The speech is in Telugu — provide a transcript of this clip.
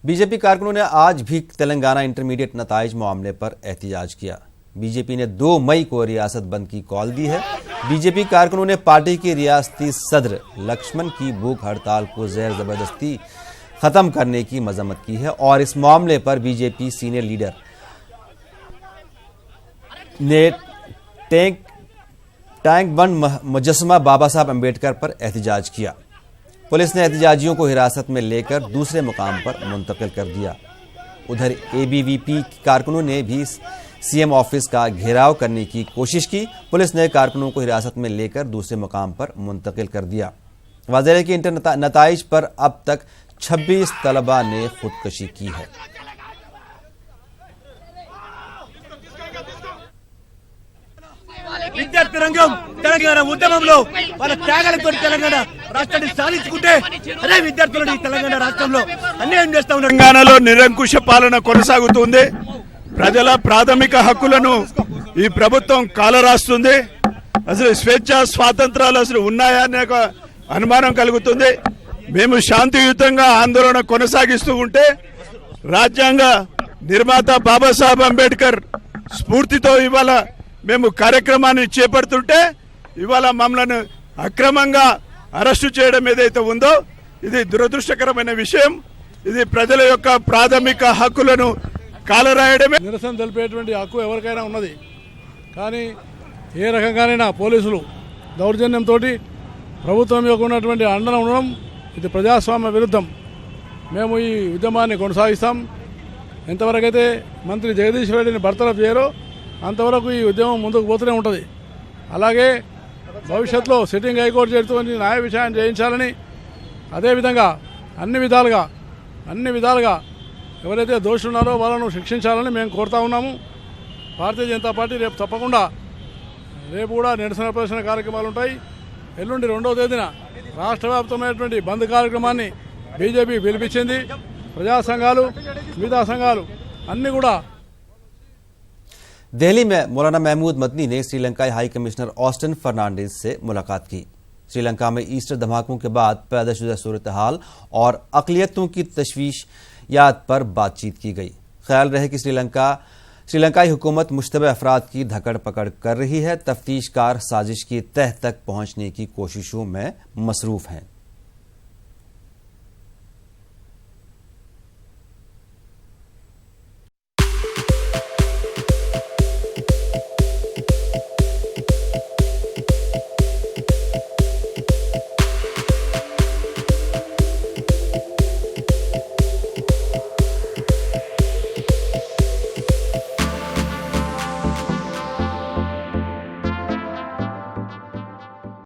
बीजेपी कारकुनों ने आज भी तेलंगाना इंटरमीडिएट नताइज मामले पर एहतजाज किया। बीजेपी ने 2 मई को रियासत बंद की कॉल दी है। बीजेपी कारकुनों ने पार्टी के रियासती सदर लक्ष्मण की भूख हड़ताल को ज़ेर ज़बरदस्ती खत्म करने की मजम्मत की है और इस मामले पर बीजेपी सीनियर लीडर ने टैंक बंद मुजस्समा बाबा साहब अम्बेडकर पर एहतजाज किया। पुलिस ने एहतजाजियों को हिरासत में लेकर दूसरे मुकाम पर मुंतकिल कर दिया। उधर एबीवीपी कारकुनों ने भी सीएम ऑफिस का घेराव करने की कोशिश की। पुलिस ने कारकुनों को हिरासत में लेकर दूसरे मुकाम पर मुंतकिल कर दिया। वाज़ेह है कि इंटर नताइज पर अब तक 26 तलबा ने खुदकशी की है। విద్యార్థి రంగం తెలంగాణ ఉద్యమంలో వాళ్ళ త్యాగాలతో తెలంగాణ రాష్ట్రాన్ని సాధించుకుంటే అదే విద్యార్థులను తెలంగాణ రాష్ట్రంలో అన్యాయం చేస్తా ఉన్నారు। తెలంగాణలో నిరంకుశ పాలన కొనసాగుతుంది। ప్రజల ప్రాథమిక హక్కులను ఈ ప్రభుత్వం కాలరాస్తుంది। అసలు స్వేచ్ఛ స్వాతంత్రాలు అసలు ఉన్నాయా అనే ఒక అనుమానం కలుగుతుంది। మేము శాంతియుతంగా ఆందోళన కొనసాగిస్తూ ఉంటే రాజ్యాంగ నిర్మాత బాబాసాహెబ్ అంబేద్కర్ స్ఫూర్తితో ఇవాళ మేము కార్యక్రమాన్ని చేపడుతుంటే ఇవాళ మమ్మల్ని అక్రమంగా అరెస్టు చేయడం ఏదైతే ఉందో ఇది దురదృష్టకరమైన విషయం। ఇది ప్రజల యొక్క ప్రాథమిక హక్కులను కాలరాయడమే। నిరసన తెలిపేటువంటి హక్కు ఎవరికైనా ఉన్నది, కానీ ఏ రకంగానైనా పోలీసులు దౌర్జన్యంతో ప్రభుత్వం యొక్క ఉన్నటువంటి అండన ఉండడం ఇది ప్రజాస్వామ్య విరుద్ధం। మేము ఈ ఉద్యమాన్ని కొనసాగిస్తాం। ఎంతవరకైతే మంత్రి జగదీష్ రెడ్డిని బర్తరఫ్ చేయరో అంతవరకు ఈ ఉద్యమం ముందుకు పోతూనే ఉంటుంది। అలాగే భవిష్యత్తులో సిట్టింగ్ హైకోర్టు చేరుతోని న్యాయ విచారణ చేయించాలని, అదేవిధంగా అన్ని విధాలుగా ఎవరైతే దోషులు ఉన్నారో వాళ్ళను శిక్షించాలని మేము కోరుతా ఉన్నాము। భారతీయ జనతా పార్టీ రేపు కూడా నిరసన ప్రదర్శన కార్యక్రమాలు ఉంటాయి। ఎల్లుండి 2వ తేదీన రాష్ట్ర వ్యాప్తమైనటువంటి బంద్ కార్యక్రమాన్ని బీజేపీ పిలిపించింది। ప్రజా సంఘాలు, మిగతా సంఘాలు అన్నీ కూడా। दिल्ली में मौलाना महमूद मदनी ने श्रीलंकाई हाई कमिश्नर ऑस्टिन फर्नांडिस से मुलाकात की। श्रीलंका में ईस्टर धमाकों के बाद पैदा शुदा सूरत हाल और अक़लियतों की तशवीशियात पर बातचीत की गई। ख्याल रहे कि श्रीलंकाई हुकूमत मुश्तबे अफराद की धकड़ पकड़ कर रही है। तफ्तीशकार साजिश की तह तक पहुंचने की कोशिशों में मसरूफ हैं।